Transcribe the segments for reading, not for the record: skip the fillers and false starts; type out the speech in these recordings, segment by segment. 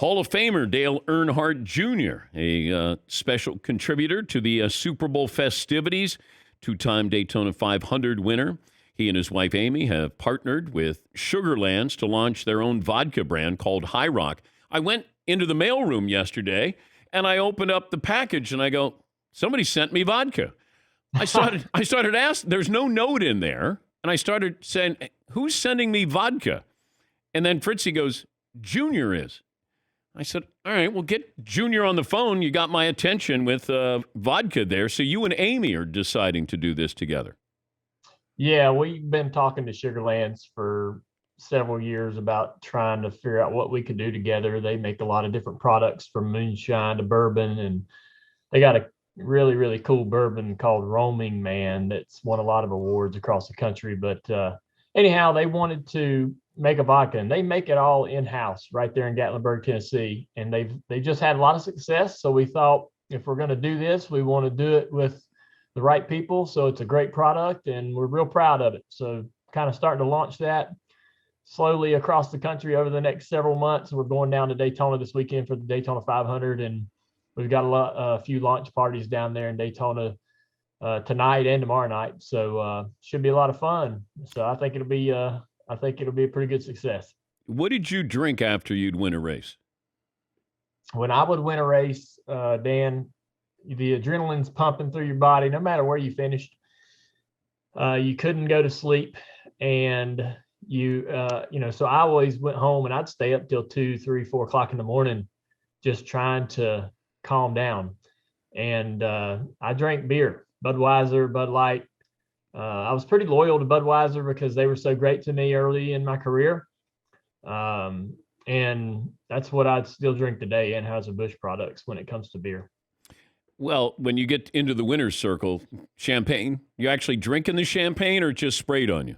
Hall of Famer Dale Earnhardt Jr., a special contributor to the Super Bowl festivities, two-time Daytona 500 winner. He and his wife Amy have partnered with Sugarlands to launch their own vodka brand called High Rock. I went into the mailroom yesterday, and I opened up the package, and I go, somebody sent me vodka. I started asking, there's no note in there, and I started saying, who's sending me vodka? And then Fritzy goes, Junior is. I said, all right, well, get Junior on the phone. You got my attention with vodka there. So you and Amy are deciding to do this together. Yeah, we've been talking to Sugarlands for several years about trying to figure out what we could do together. They make a lot of different products from moonshine to bourbon, and they got a really, really cool bourbon called Roaming Man that's won a lot of awards across the country. But anyhow, they wanted to make a vodka, and they make it all in-house right there in Gatlinburg, Tennessee. And they just had a lot of success. So we thought, if we're going to do this, we want to do it with the right people. So it's a great product, and we're real proud of it. So kind of starting to launch that slowly across the country over the next several months. We're going down to Daytona this weekend for the Daytona 500, and we've got a few launch parties down there in Daytona tonight and tomorrow night. So should be a lot of fun. So I think it'll be a pretty good success. What did you drink after you'd win a race? When I would win a race, Dan, the adrenaline's pumping through your body, no matter where you finished. You couldn't go to sleep, and so I always went home and I'd stay up till 2, 3, 4 o'clock in the morning, just trying to calm down. And I drank beer, Budweiser, Bud Light. I was pretty loyal to Budweiser because they were so great to me early in my career. And that's what I'd still drink today, Anheuser-Busch products, when it comes to beer. Well, when you get into the winner's circle, champagne, you actually drinking the champagne or just sprayed on you?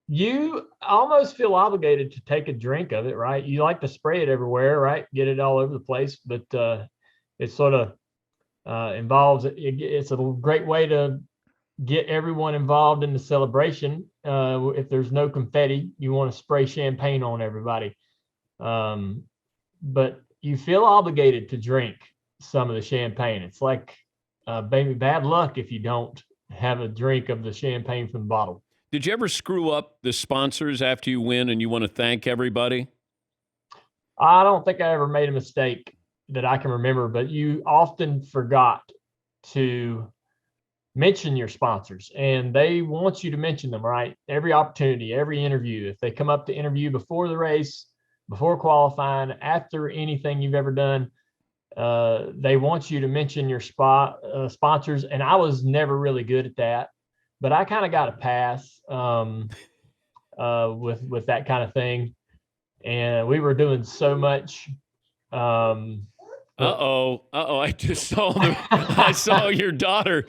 You almost feel obligated to take a drink of it, right? You like to spray it everywhere, right? Get it all over the place, but it sort of involves, it's a great way to get everyone involved in the celebration. If there's no confetti, you want to spray champagne on everybody. But you feel obligated to drink some of the champagne. It's like maybe bad luck if you don't have a drink of the champagne from the bottle. Did you ever screw up the sponsors after you win and you want to thank everybody? I don't think I ever made a mistake that I can remember, but you often forgot to mention your sponsors, and they want you to mention them, right? Every opportunity, every interview. If they come up to interview before the race, before qualifying, after anything you've ever done, they want you to mention your sponsors. And I was never really good at that, but I kind of got a pass with that kind of thing. And we were doing so much. I just saw I saw your daughter.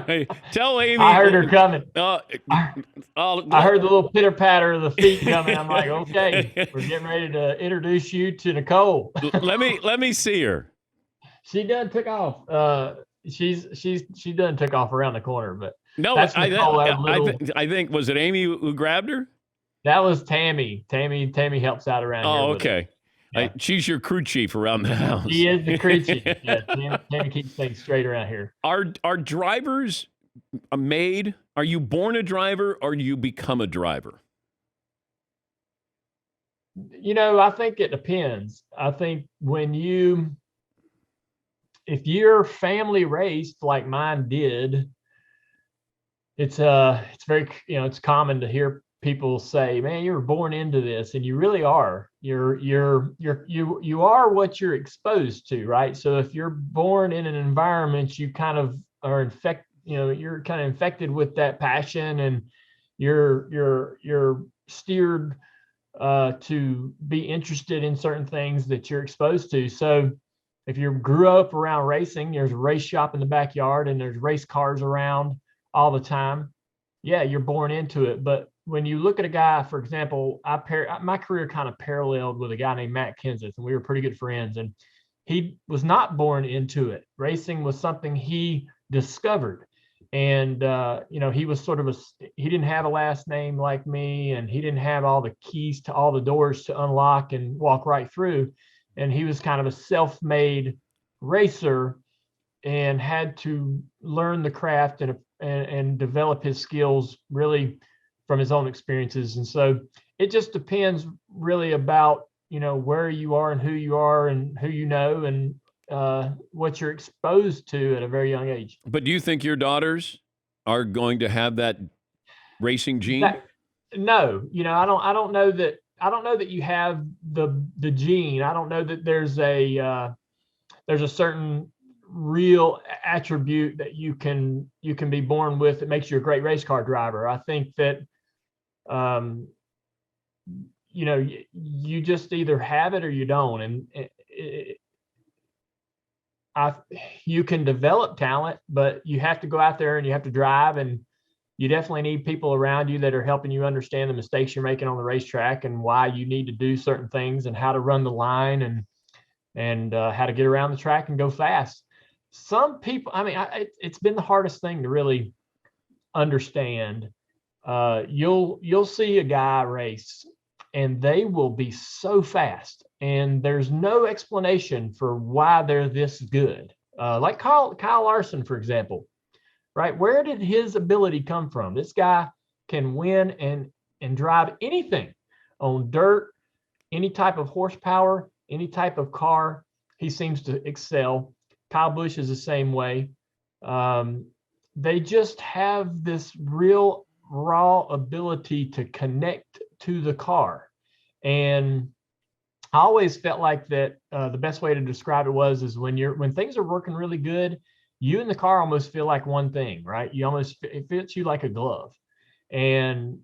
Hey, tell Amy. I heard her coming. I heard the little pitter patter of the feet coming. I'm like, okay, we're getting ready to introduce you to Nicole. let me see her. She done took off. She done took off around the corner, but no, that's I think was it Amy who grabbed her? That was Tammy. Tammy helps out around here. Oh, okay. Yeah. She's your crew chief around the house. She is the crew chief. Yeah, Tammy keeps things straight around here. Are drivers made? Are you born a driver or do you become a driver? I think it depends. I think if your family raced like mine did, it's very, it's common to hear people say, man, you were born into this, and you really are. You are what you're exposed to, right? So if you're born in an environment, you kind of are you're kind of infected with that passion, and you're steered to be interested in certain things that you're exposed to. So if you grew up around racing, there's a race shop in the backyard and there's race cars around all the time. Yeah, you're born into it. But when you look at a guy, for example, my career kind of paralleled with a guy named Matt Kenseth, and we were pretty good friends. And he was not born into it. Racing was something he discovered. And, he was he didn't have a last name like me, and he didn't have all the keys to all the doors to unlock and walk right through. and he was kind of a self-made racer and had to learn the craft and develop his skills really from his own experiences. And so it just depends really about, where you are and who you are and who you know and what you're exposed to at a very young age. But do you think your daughters are going to have that racing gene? No, I don't know that. I don't know that you have the gene. I don't know that there's a certain real attribute that you can be born with that makes you a great race car driver. I think that you just either have it or you don't, and you can develop talent, but you have to go out there and you have to drive, and you definitely need people around you that are helping you understand the mistakes you're making on the racetrack and why you need to do certain things and how to run the line and how to get around the track and go fast. Some people, it's been the hardest thing to really understand. You'll see a guy race and they will be so fast and there's no explanation for why they're this good. Like Kyle Larson, for example, right? Where did his ability come from? This guy can win and drive anything on dirt, any type of horsepower, any type of car. He seems to excel. Kyle Busch is the same way. They just have this real raw ability to connect to the car. And I always felt like that the best way to describe it is when things are working really good, you and the car almost feel like one thing, right? It fits you like a glove. And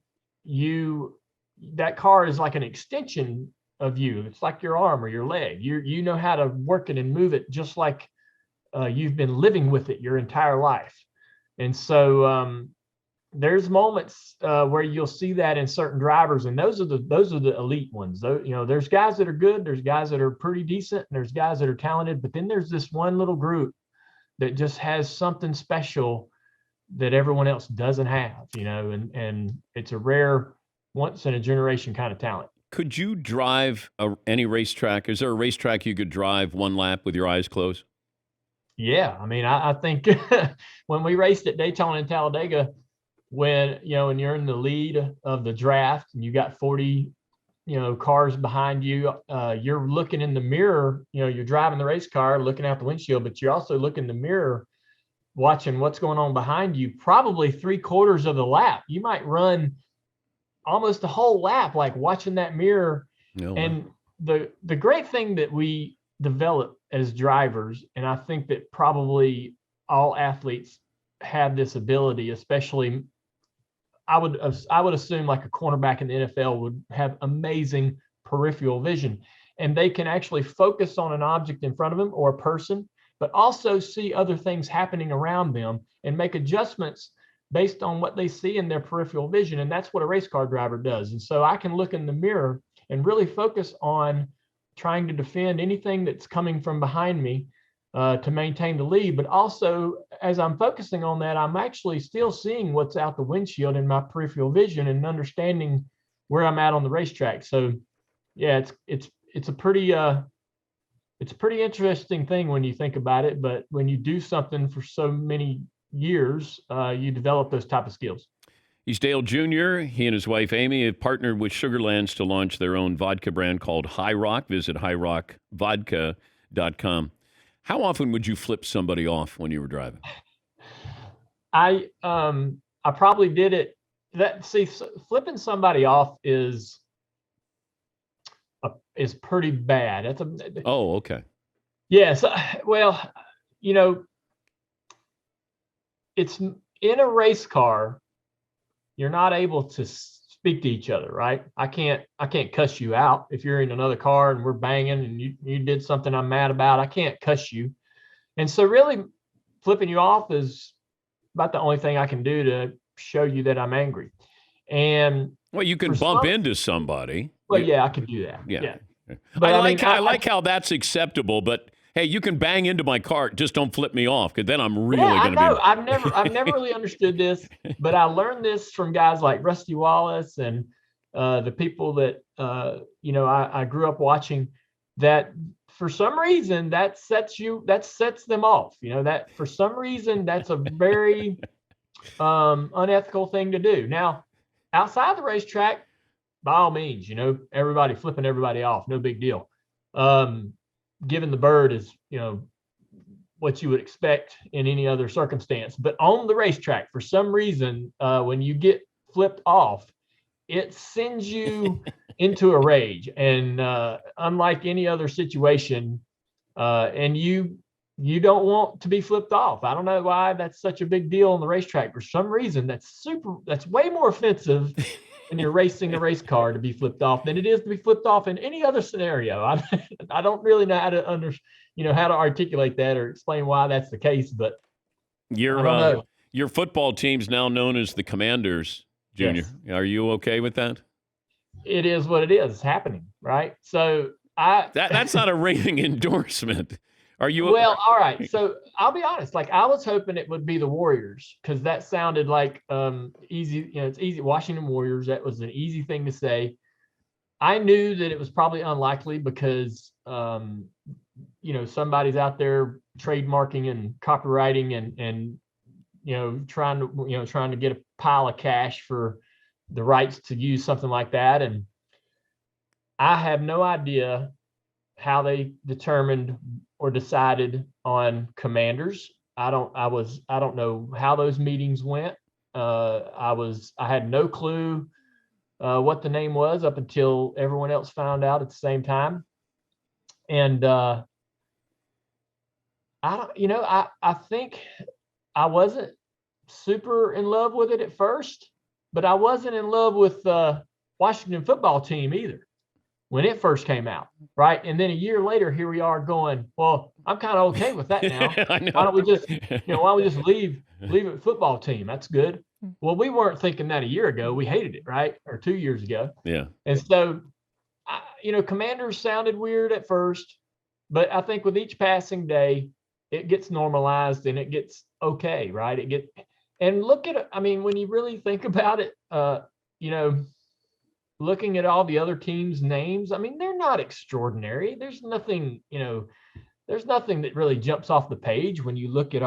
that car is like an extension of you. It's like your arm or your leg. You know how to work it and move it just like you've been living with it your entire life. And so there's moments where you'll see that in certain drivers, and those are the elite ones. There's guys that are good, there's guys that are pretty decent, and there's guys that are talented, but then there's this one little group that just has something special that everyone else doesn't have, and it's a rare, once in a generation kind of talent. Could you drive any racetrack? Is there a racetrack you could drive one lap with your eyes closed? Yeah, I think when we raced at Daytona and Talladega, when you're in the lead of the draft and you got 40 cars behind you, you're looking in the mirror, you're driving the race car looking out the windshield, but you're also looking in the mirror watching what's going on behind you, probably 3/4 of the lap. You might run almost the whole lap like watching that mirror. And the great thing that we develop as drivers, and I think that probably all athletes have this ability, especially I would assume like a cornerback in the NFL would have amazing peripheral vision, and they can actually focus on an object in front of them or a person, but also see other things happening around them and make adjustments based on what they see in their peripheral vision. And that's what a race car driver does. And so I can look in the mirror and really focus on trying to defend anything that's coming from behind me to maintain the lead. But also, as I'm focusing on that, I'm actually still seeing what's out the windshield in my peripheral vision and understanding where I'm at on the racetrack. So yeah, it's a pretty interesting thing when you think about it. But when you do something for so many years, you develop those type of skills. He's Dale Jr. He and his wife, Amy, have partnered with Sugarlands to launch their own vodka brand called High Rock. Visit highrockvodka.com. How often would you flip somebody off when you were driving? I probably did it. Flipping somebody off is pretty bad. Oh, okay. Yes. Well, it's in a race car. You're not able to speak to each other, right? I can't cuss you out if you're in another car and we're banging and you did something I'm mad about. I can't cuss you. And so really flipping you off is about the only thing I can do to show you that I'm angry. And well, you can bump into somebody. Well, yeah, I can do that. Yeah. But I like how that's acceptable, but hey, you can bang into my car. Just don't flip me off, because then I'm really going to be. I've never really understood this, but I learned this from guys like Rusty Wallace and the people that I grew up watching. That for some reason that sets them off. That for some reason that's a very unethical thing to do. Now, outside the racetrack, by all means, everybody flipping everybody off, no big deal. Giving the bird is, what you would expect in any other circumstance. But on the racetrack, for some reason, when you get flipped off, it sends you into a rage. And unlike any other situation, and you don't want to be flipped off. I don't know why that's such a big deal on the racetrack. For some reason, that's way more offensive when you're racing a race car to be flipped off than it is to be flipped off in any other scenario. I don't really know how to how to articulate that or explain why that's the case, but I don't know. Your football team's now known as the Commanders, Junior. Yes. Are you okay with that? It is what it is. It's happening, right? So that's not a raving endorsement. Are you? Well, all right. So I'll be honest. Like I was hoping it would be the Warriors because that sounded like easy. It's easy. Washington Warriors. That was an easy thing to say. I knew that it was probably unlikely because somebody's out there trademarking and copywriting and trying to get a pile of cash for the rights to use something like that. And I have no idea how they determined or decided on Commanders. I don't know how those meetings went. I had no clue what the name was up until everyone else found out at the same time. And I think I wasn't super in love with it at first, but I wasn't in love with the Washington football team either when it first came out, right? And then a year later, here we are going, well, I'm kind of okay with that now. Why don't we just leave it football team? That's good. Well, we weren't thinking that a year ago. We hated it, right? Or 2 years ago. Yeah. And so, Commanders sounded weird at first, but I think with each passing day, it gets normalized and it gets okay, right? And look at it. I mean, when you really think about it, looking at all the other teams' names, I mean, they're not extraordinary. There's nothing that really jumps off the page when you look at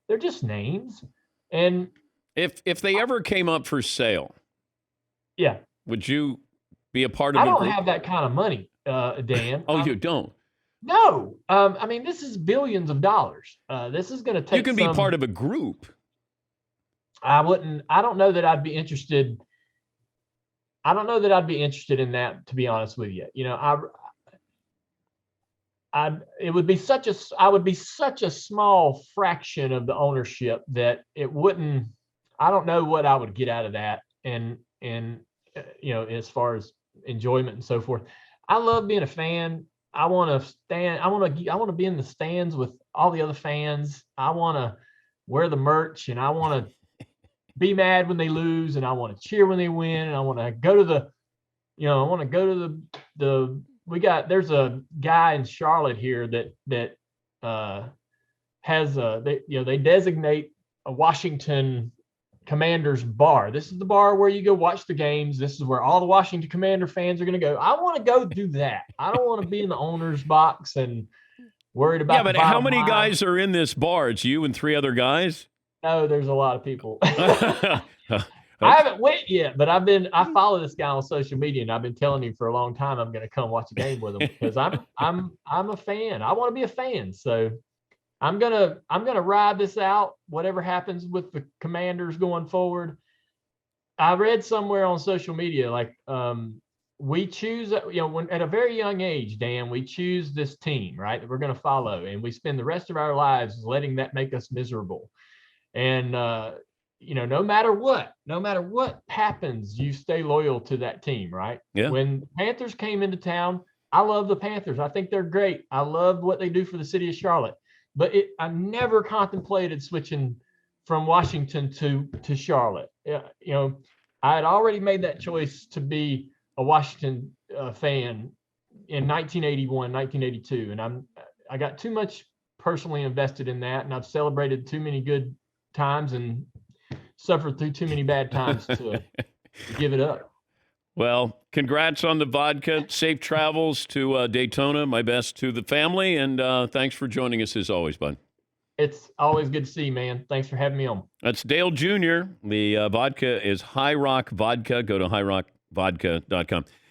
they're just names. And if they ever came up for sale, yeah, would you be a part of I don't have that kind of money, Dan. Oh, you don't? No. I mean, this is billions of dollars. This is going to take. You can be part of a group. I don't know that I'd be interested. I don't know that I'd be interested in that, to be honest with you. I would be such a small fraction of the ownership that it wouldn't. I don't know what I would get out of that, and as far as enjoyment and so forth. I love being a fan. I want to be in the stands with all the other fans. I want to wear the merch, and I want to be mad when they lose, and I want to cheer when they win, and I want to go to there's a guy in Charlotte here that they designate a Washington Commanders bar. This is the bar where you go watch the games. This is where all the Washington Commander fans are going to go. I want to go do that. I don't want to be in the owner's box and worried about. Yeah, but how many guys are in this bar? It's you and 3 other guys? No, there's a lot of people. I haven't went yet, but I follow this guy on social media, and I've been telling him for a long time I'm going to come watch a game with him because I'm a fan. I want to be a fan. So I'm gonna ride this out, whatever happens with the Commanders going forward. I read somewhere on social media, like we choose, when at a very young age, Dan, we choose this team, right, that we're going to follow, and we spend the rest of our lives letting that make us miserable. And no matter what happens, you stay loyal to that team, right? Yeah. When Panthers came into town, I love the Panthers. I think they're great. I love what they do for the city of Charlotte. But I never contemplated switching from Washington to Charlotte. I had already made that choice to be a Washington fan in 1981, 1982, and I got too much personally invested in that, and I've celebrated too many good times and suffered through too many bad times to give it up. Well, congrats on the vodka. Safe travels to Daytona. My best to the family. And thanks for joining us as always, bud. It's always good to see you, man. Thanks for having me on. That's Dale Jr. The vodka is High Rock Vodka. Go to highrockvodka.com.